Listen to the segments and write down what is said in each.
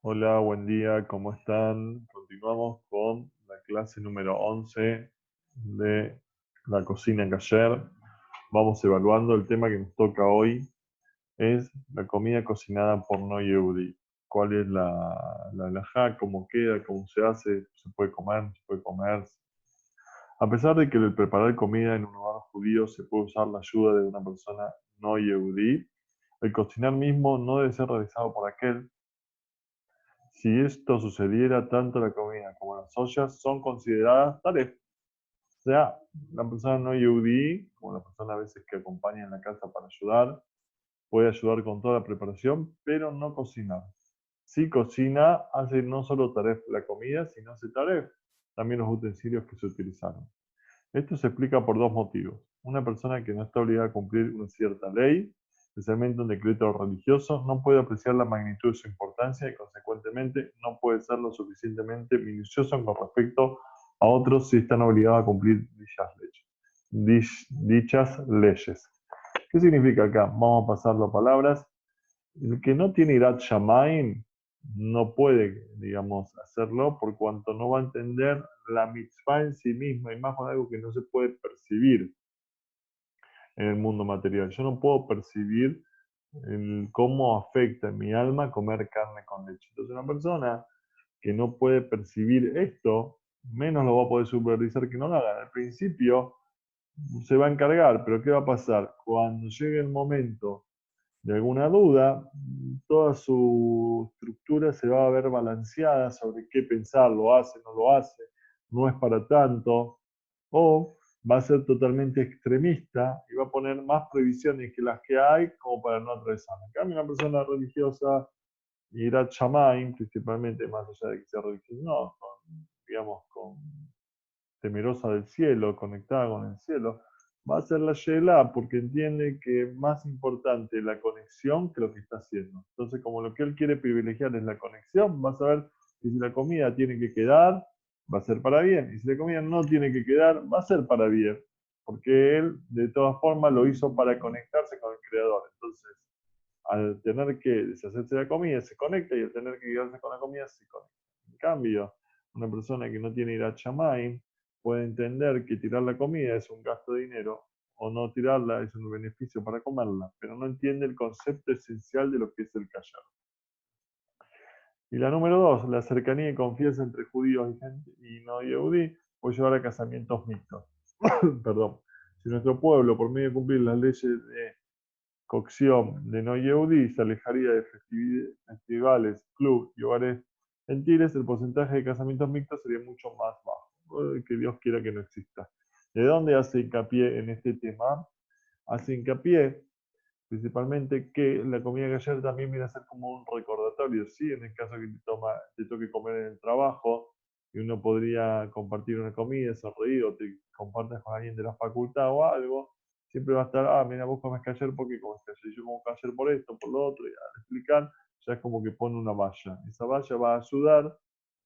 Hola, buen día, ¿cómo están? Continuamos con la clase número 11 de la cocina kasher. Vamos evaluando el tema que nos toca hoy, es la comida cocinada por no Yehudi. ¿Cuál es la halajá? ¿Cómo queda? ¿Cómo se hace? ¿Se puede comer? ¿No se puede comer? A pesar de que el preparar comida en un hogar judío se puede usar la ayuda de una persona no Yehudi, el cocinar mismo no debe ser realizado por aquel. Si esto sucediera, tanto la comida como las ollas son consideradas taref. O sea, la persona no yehudí, como la persona a veces que acompaña en la casa para ayudar, puede ayudar con toda la preparación, pero no cocinar. Si cocina, hace no solo taref la comida, sino hace taref también los utensilios que se utilizaron. Esto se explica por dos motivos. Una persona que no está obligada a cumplir una cierta ley, especialmente un decreto religioso, no puede apreciar la magnitud de su importancia y consecuentemente no puede ser lo suficientemente minucioso con respecto a otros si están obligados a cumplir dichas leyes. Dichas leyes. ¿Qué significa acá? Vamos a pasarlo a palabras. El que no tiene Irat Shamayim no puede, digamos, hacerlo por cuanto no va a entender la mitzvah en sí misma, y más con algo que no se puede percibir en el mundo material. Yo no puedo percibir cómo afecta en mi alma comer carne con leche. Entonces, una persona que no puede percibir esto, menos lo va a poder supervisar que no lo haga. Al principio se va a encargar, pero ¿qué va a pasar? Cuando llegue el momento de alguna duda, toda su estructura se va a ver balanceada sobre qué pensar, lo hace, no lo hace, no es para tanto, o va a ser totalmente extremista y va a poner más prohibiciones que las que hay como para no atravesar. En cambio, una persona religiosa, Irat Shamayim, principalmente, más allá de que sea religiosa, no, digamos, temerosa del cielo, conectada con el cielo, va a ser la Shelah porque entiende que es más importante la conexión que lo que está haciendo. Entonces, como lo que él quiere privilegiar es la conexión, va a saber que si la comida tiene que quedar, va a ser para bien. Y si la comida no tiene que quedar, va a ser para bien. Porque él, de todas formas, lo hizo para conectarse con el Creador. Entonces, al tener que deshacerse de la comida, se conecta, y al tener que quedarse con la comida, se conecta. En cambio, una persona que no tiene Irat Shamayim puede entender que tirar la comida es un gasto de dinero o no tirarla es un beneficio para comerla, pero no entiende el concepto esencial de lo que es el kasher. Y la número dos, la cercanía y confianza entre judíos y, gente, y no yehudí puede llevar a casamientos mixtos. Perdón. Si nuestro pueblo, por medio de cumplir las leyes de cocción de no yehudí, se alejaría de festivales, clubes y hogares gentiles, el porcentaje de casamientos mixtos sería mucho más bajo. Que Dios quiera que no exista. ¿De dónde hace hincapié en este tema? Hace hincapié principalmente que la comida ayer también viene a ser como un recordatorio, ¿sí? En el caso que te toque comer en el trabajo, y uno podría compartir una comida, sonreír, o te compartes con alguien de la facultad o algo, siempre va a estar, mira, vos comes ayer porque comes ayer, yo como ayer por esto, por lo otro, y al explicar, ya es como que pone una valla. Esa valla va a ayudar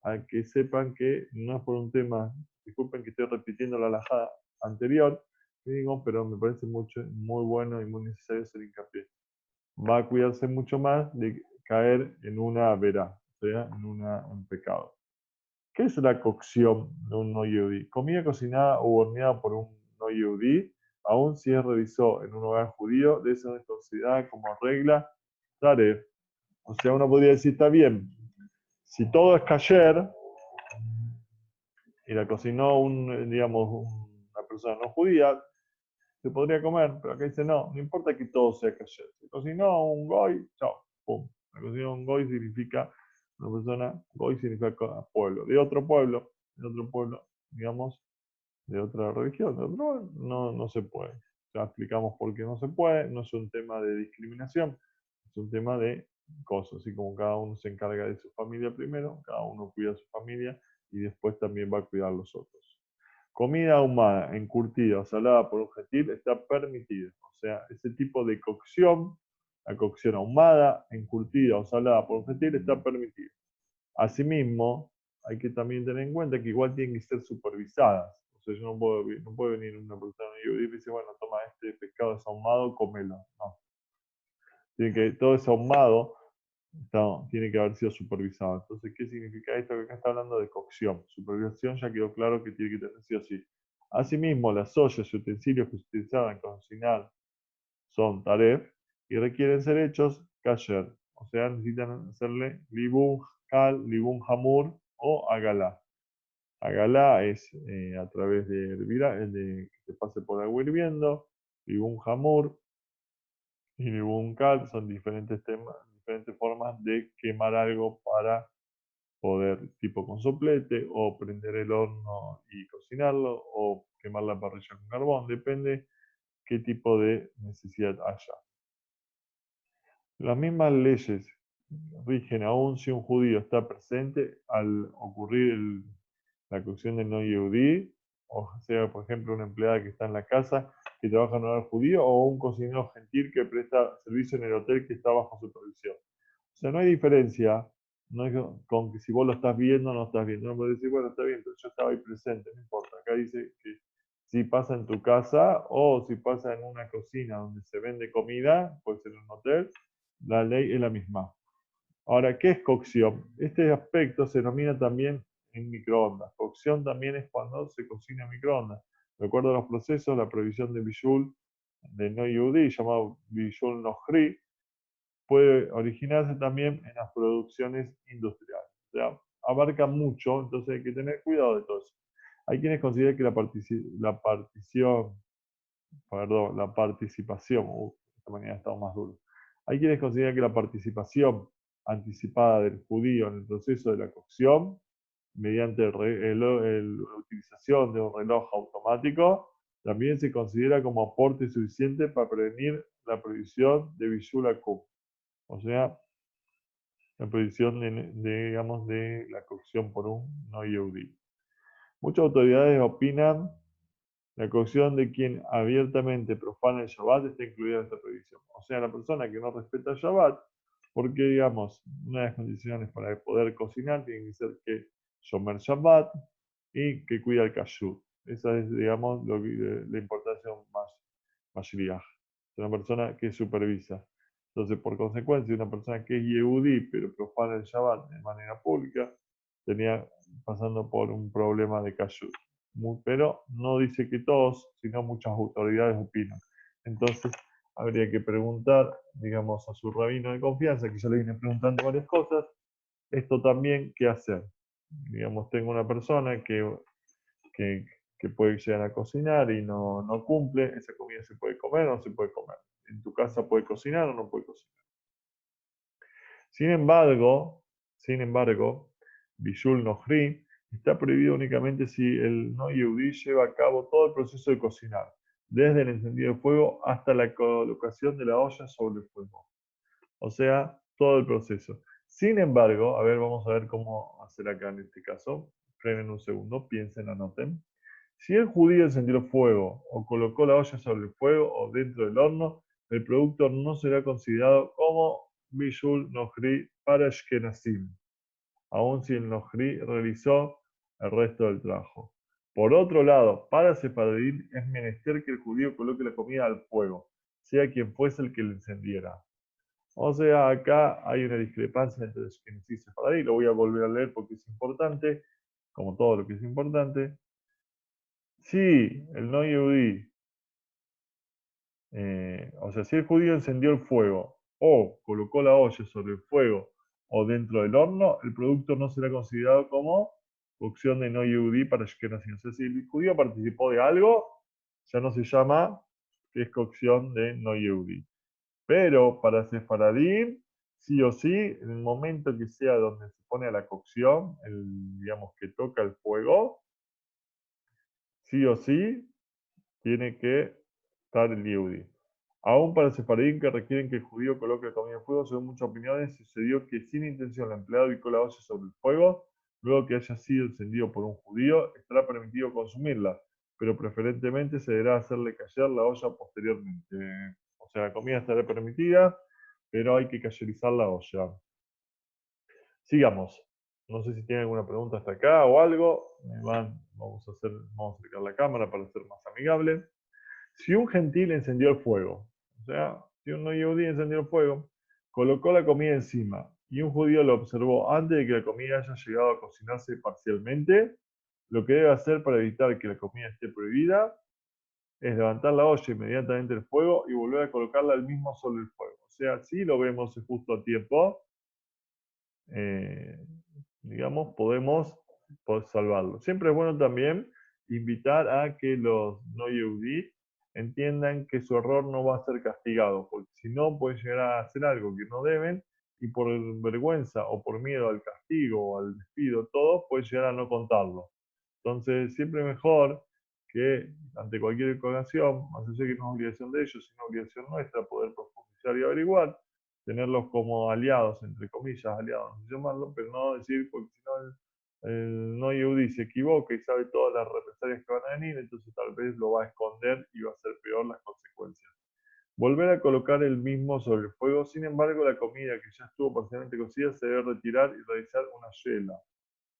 a que sepan que no es por un tema, disculpen que estoy repitiendo la alajada anterior, digo, pero me parece mucho, muy bueno y muy necesario hacer hincapié. Va a cuidarse mucho más de caer en una verá, o sea, en un pecado. ¿Qué es la cocción de un no yehudí? Comida cocinada o horneada por un no yehudí, aun si es realizó en un hogar judío, debe ser considerada como regla taref. O sea, uno podría decir, está bien, si todo es kasher, y la cocinó digamos, una persona no judía, se podría comer, pero acá dice no, no importa que todo sea kasher. Se cocinó un goy, chao, pum. La cocinó un goy significa una persona, goy significa pueblo, de otro pueblo, digamos, de otra religión, de otro, no, no se puede. Ya explicamos por qué no se puede, no es un tema de discriminación, es un tema de cosas, así como cada uno se encarga de su familia primero, cada uno cuida a su familia y después también va a cuidar a los otros. Comida ahumada, encurtida o salada por un gentil está permitida. O sea, ese tipo de cocción, la cocción ahumada, encurtida o salada por un gentil está permitida. Asimismo, hay que también tener en cuenta que igual tienen que ser supervisadas. O sea, yo no puedo venir una persona y dice, bueno, toma este pescado desahumado, cómelo. No. Tiene que, todo es ahumado, tiene que haber sido supervisado. Entonces, ¿qué significa esto? Que acá está hablando de cocción. Supervisión ya quedó claro que tiene que tener sí o sí. Asimismo, las ollas y utensilios que se utilizaban en cocinar son taref y requieren ser hechos kasher. O sea, necesitan hacerle libun kal, libun hamur o agalá. Agalá es a través de hervir, de que se pase por agua hirviendo. Libun hamur y libun kal son diferentes temas, diferentes formas de quemar algo para poder, tipo con soplete, o prender el horno y cocinarlo, o quemar la parrilla con carbón, depende qué tipo de necesidad haya. Las mismas leyes rigen aún si un judío está presente al ocurrir la cocción del no yehudí, o sea, por ejemplo, una empleada que está en la casa que trabaja en un hogar judío, o un cocinero gentil que presta servicio en el hotel que está bajo supervisión. O sea, no hay diferencia, no es con que si vos lo estás viendo o no estás viendo. No puedes decir, bueno, está bien, pero yo estaba ahí presente, no importa. Acá dice que si pasa en tu casa o si pasa en una cocina donde se vende comida, puede ser en un hotel, la ley es la misma. Ahora, ¿qué es cocción? Este aspecto se denomina también en microondas. Cocción también es cuando se cocina en microondas. De acuerdo a los procesos, la prohibición de bishul, de no yudí, llamado bishul nohri, puede originarse también en las producciones industriales. O sea, abarca mucho, entonces hay que tener cuidado de todo eso. Hay quienes consideran que la participación, de esta manera está más duro. Hay quienes consideran que la participación anticipada del judío en el proceso de la cocción, mediante la utilización de un reloj automático, también se considera como aporte suficiente para prevenir la prohibición de Bishul Akum. O sea, la prohibición digamos, de la cocción por un no yehudí. Muchas autoridades opinan la cocción de quien abiertamente profana el Shabbat está incluida en esta prohibición. O sea, la persona que no respeta el Shabbat, porque, digamos, una de las condiciones para poder cocinar tiene que ser que Shomer Shabbat y que cuida el Kashrut. Esa es, digamos, la importancia más shliach. Es una persona que supervisa. Entonces, por consecuencia, una persona que es Yehudí, pero profana el Shabbat de manera pública, tenía pasando por un problema de Kashrut. Pero no dice que todos, sino muchas autoridades opinan. Entonces, habría que preguntar, digamos, a su rabino de confianza, que ya le viene preguntando varias cosas, esto también, ¿qué hacer? Digamos, tengo una persona que, que puede llegar a cocinar y no cumple, esa comida se puede comer o no se puede comer. En tu casa puede cocinar o no puede cocinar. Sin embargo, Bishul Nohri está prohibido únicamente si el no yehudí lleva a cabo todo el proceso de cocinar, desde el encendido del fuego hasta la colocación de la olla sobre el fuego. O sea, todo el proceso. Sin embargo, a ver, vamos a ver cómo hacer acá en este caso. Frenen un segundo, piensen, anoten. Si el judío encendió el fuego o colocó la olla sobre el fuego o dentro del horno, el producto no será considerado como Bishul Nohri para Ashkenazim, aun si el Nohri realizó el resto del trabajo. Por otro lado, para Sefaradín es menester que el judío coloque la comida al fuego, sea quien fuese el que la encendiera. O sea, acá hay una discrepancia entre Ashkenazí y Sefaradí. Lo voy a volver a leer porque es importante, como todo lo que es importante. Si el no yehudí, o sea, si el judío encendió el fuego o colocó la olla sobre el fuego o dentro del horno, el producto no será considerado como cocción de no yehudí para Ashkenazim. O sea, si el judío participó de algo, ya no se llama que es cocción de no yehudí. Pero para sefaradín, sí o sí, en el momento que sea donde se pone a la cocción, digamos que toca el fuego, sí o sí, tiene que estar el Yehudi. Aún para sefaradín que requieren que el judío coloque la comida en fuego, según muchas opiniones, sucedió que sin intención el empleado ubicó la olla sobre el fuego, luego que haya sido encendido por un judío, estará permitido consumirla, pero preferentemente se deberá hacerle callar la olla posteriormente. O sea, la comida estará permitida, pero hay que cayerizar la olla. Sigamos. No sé si tienen alguna pregunta hasta acá o algo. Vamos a acercar la cámara para ser más amigable. Si un gentil encendió el fuego, o sea, si un no yehudí encendió el fuego, colocó la comida encima y un judío lo observó antes de que la comida haya llegado a cocinarse parcialmente, lo que debe hacer para evitar que la comida esté prohibida es levantar la olla inmediatamente del fuego y volver a colocarla al mismo sobre el fuego. O sea, si lo vemos justo a tiempo, eh, digamos, podemos salvarlo. Siempre es bueno también invitar a que los no yehudí entiendan que su error no va a ser castigado, porque si no pueden llegar a hacer algo que no deben y por vergüenza o por miedo al castigo o al despido, todos pueden llegar a no contarlo. Entonces, siempre mejor que ante cualquier ocasión, más allá de que no es obligación de ellos, sino obligación nuestra, poder profundizar y averiguar, tenerlos como aliados, entre comillas, aliados, no llamarlo, pero no decir, porque si no el no yehudí se equivoca y sabe todas las represalias que van a venir, entonces tal vez lo va a esconder y va a ser peor las consecuencias. Volver a colocar el mismo sobre el fuego, sin embargo, la comida que ya estuvo parcialmente cocida se debe retirar y realizar una yela.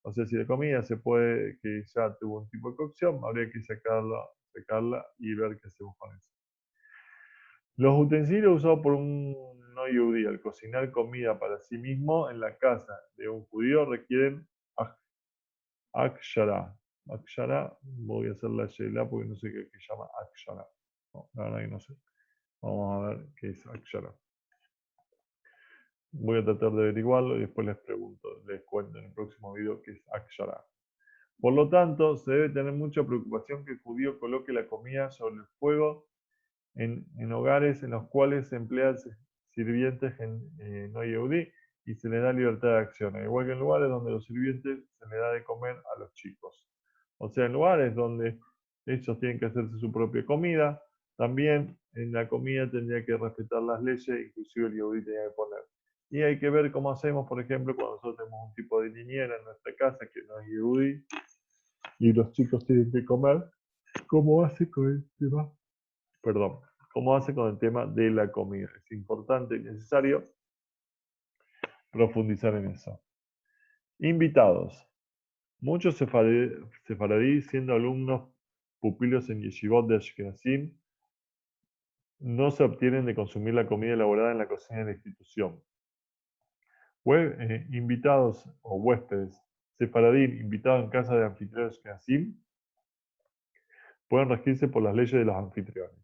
O sea, si la comida se puede, que ya tuvo un tipo de cocción, habría que sacarla y ver qué hacemos con eso. Los utensilios usados por un no judío al cocinar comida para sí mismo en la casa de un judío requieren akshara. Akshara, voy a hacer la shela porque no sé qué llama akshara. No, la verdad que no sé. Vamos a ver qué es akshara. Voy a tratar de averiguarlo y después les pregunto, les cuento en el próximo video qué es akshara. Por lo tanto, se debe tener mucha preocupación que el judío coloque la comida sobre el fuego en hogares en los cuales se emplean sirvientes no yehudí y se les da libertad de acción, igual que en lugares donde los sirvientes se les da de comer a los chicos. O sea, en lugares donde ellos tienen que hacerse su propia comida, también en la comida tendría que respetar las leyes, inclusive el yehudí tenía que poner. Y hay que ver cómo hacemos, por ejemplo, cuando nosotros tenemos un tipo de niñera en nuestra casa que no es yehudí y los chicos tienen que comer, cómo hace con el tema, perdón, cómo hace con el tema de la comida. Es importante y necesario profundizar en eso. Invitados. Muchos sefaradí, siendo alumnos pupilos en yeshivot de Ashkenazim, no se obtienen de consumir la comida elaborada en la cocina de la institución. Invitados o huéspedes sefaradí invitados en casa de anfitriones Ashkenazim pueden regirse por las leyes de los anfitriones.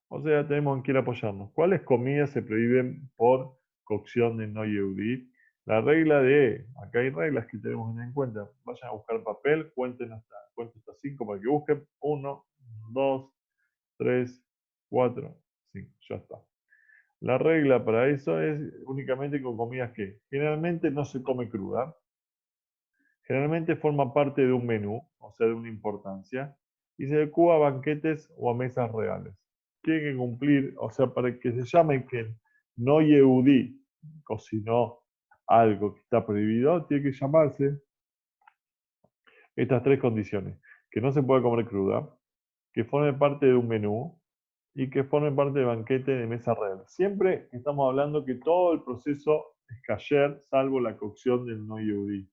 O sea, tenemos en qué apoyarnos. ¿Cuáles comidas se prohíben por cocción de no yehudí? La regla de, acá hay reglas que tenemos que tener en cuenta. Vayan a buscar papel, cuenten hasta 5 para que busquen. 1, 2, 3, 4, 5. Ya está. La regla para eso es únicamente con comidas que generalmente no se come cruda. Generalmente forma parte de un menú, o sea, de una importancia, y se adecua a banquetes o a mesas reales. Tiene que cumplir, o sea, para que se llame que no yehudí cocinó algo que está prohibido, tiene que llamarse estas 3 condiciones. Que no se pueda comer cruda, que forme parte de un menú y que forme parte de banquete de mesa real. Siempre estamos hablando que todo el proceso es kasher, salvo la cocción del no yehudí.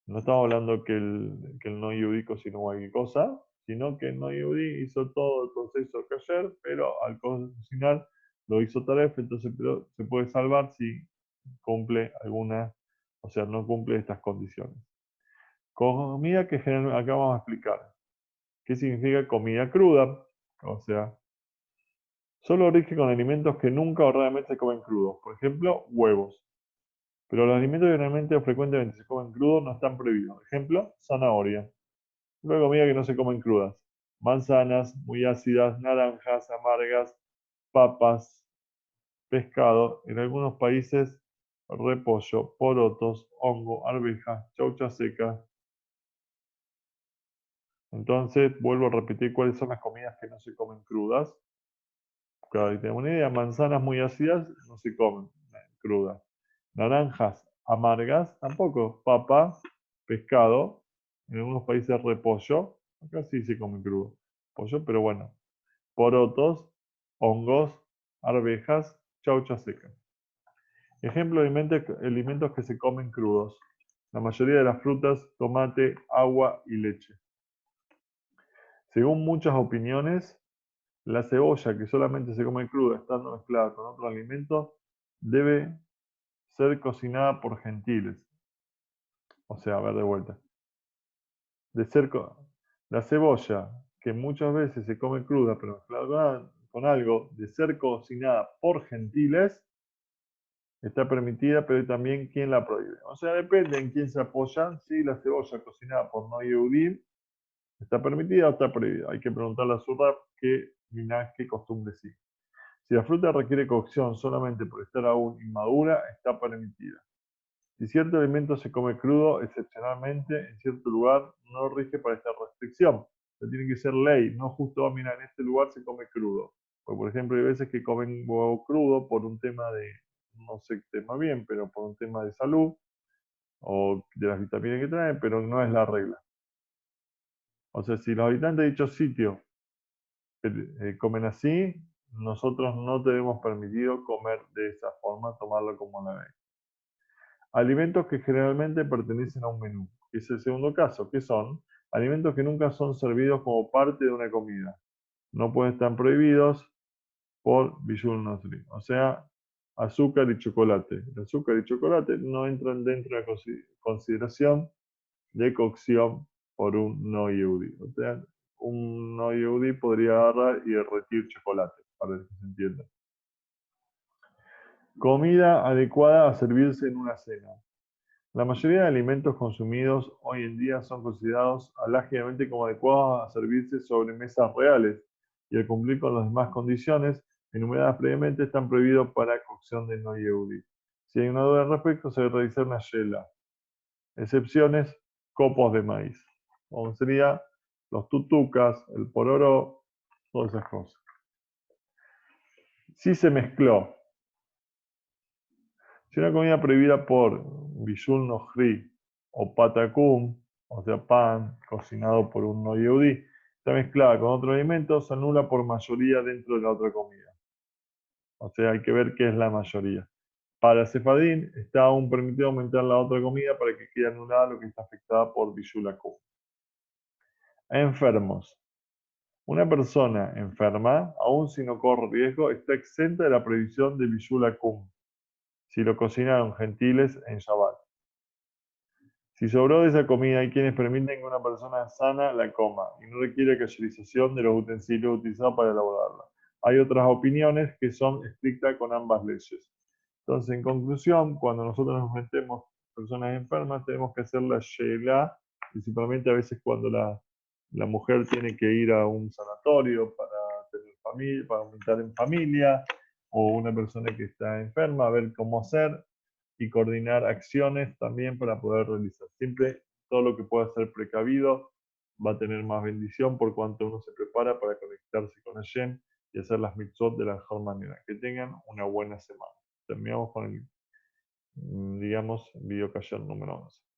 No estamos hablando que el no yehudí cocinó cualquier cosa, sino que el no yehudí hizo todo el proceso kasher, pero al cocinar lo hizo taref, entonces pero se puede salvar si cumple alguna, o sea, no cumple estas condiciones. Comida que acá vamos a explicar. ¿Qué significa comida cruda? O sea, solo rige con alimentos que nunca o raramente se comen crudos. Por ejemplo, huevos. Pero los alimentos que generalmente o frecuentemente se comen crudos no están prohibidos. Por ejemplo, zanahoria. Una comida que no se comen crudas. Manzanas, muy ácidas, naranjas, amargas, papas, pescado. En algunos países, repollo, porotos, hongo, arvejas, chaucha seca. Entonces, vuelvo a repetir cuáles son las comidas que no se comen crudas. Claro, y tenemos una idea. Manzanas muy ácidas no se comen crudas. Naranjas amargas tampoco. Papa, pescado. En algunos países repollo. Acá sí se come crudo. Pollo, pero bueno. Porotos, hongos, arvejas, chaucha seca. Ejemplo de alimentos que se comen crudos. La mayoría de las frutas, tomate, agua y leche. Según muchas opiniones, la cebolla que solamente se come cruda estando mezclada con otro alimento debe ser cocinada por gentiles. O sea, a ver de vuelta. La cebolla, que muchas veces se come cruda, pero mezclada con algo, de ser cocinada por gentiles, está permitida, pero también quién la prohíbe. O sea, depende en quién se apoya. Si la cebolla cocinada por no Yehudim está permitida o está prohibida. Hay que preguntarle a su rab qué linaje, costumbre sigue. Si la fruta requiere cocción solamente por estar aún inmadura, está permitida. Si cierto alimento se come crudo, excepcionalmente, en cierto lugar, no rige para esta restricción. O sea, tiene que ser ley, no justo, mira, en este lugar se come crudo. Porque, por ejemplo, hay veces que comen huevo crudo por un tema de, no sé qué tema bien, pero por un tema de salud o de las vitaminas que traen, pero no es la regla. O sea, si los habitantes de dicho sitio comen así, nosotros no tenemos permitido comer de esa forma, tomarlo como la ley. Alimentos que generalmente pertenecen a un menú. Es el segundo caso, que son alimentos que nunca son servidos como parte de una comida. No pueden estar prohibidos por Bishul Nosri. O sea, azúcar y chocolate. El azúcar y chocolate no entran dentro de la consideración de cocción por un no yehudi. O sea, un no yehudi podría agarrar y derretir chocolate, para que se entienda. Comida adecuada a servirse en una cena. La mayoría de alimentos consumidos hoy en día son considerados alágidamente como adecuados a servirse sobre mesas reales y al cumplir con las demás condiciones enumeradas previamente están prohibidos para cocción de no yehudi. Si hay una duda al respecto, se debe realizar una shela. Excepciones, copos de maíz. Como sería los tutucas, el pororo, todas esas cosas. Si se mezcló. Si una comida prohibida por Bishul Nohri o Patacum, o sea, pan cocinado por un no yehudí, está mezclada con otro alimento, se anula por mayoría dentro de la otra comida. O sea, hay que ver qué es la mayoría. Para Sefadín está aún permitido aumentar la otra comida para que quede anulada lo que está afectada por Bishul Akum. Enfermos. Una persona enferma, aun si no corre riesgo, está exenta de la prohibición de Bishul Akum, si lo cocinaron gentiles en Shabbat. Si sobró de esa comida, hay quienes permiten que una persona sana la coma y no requiere cayerización de los utensilios utilizados para elaborarla. Hay otras opiniones que son estrictas con ambas leyes. Entonces, en conclusión, cuando nosotros nos metemos personas enfermas, tenemos que hacer la sheila, principalmente a veces cuando la mujer tiene que ir a un sanatorio para tener familia, para aumentar en familia, o una persona que está enferma, a ver cómo hacer y coordinar acciones también para poder realizar. Siempre todo lo que pueda ser precavido va a tener más bendición por cuanto uno se prepara para conectarse con Hashem y hacer las mitzvot de la mejor manera. Que tengan una buena semana. Terminamos con el, digamos, video cayer número 11.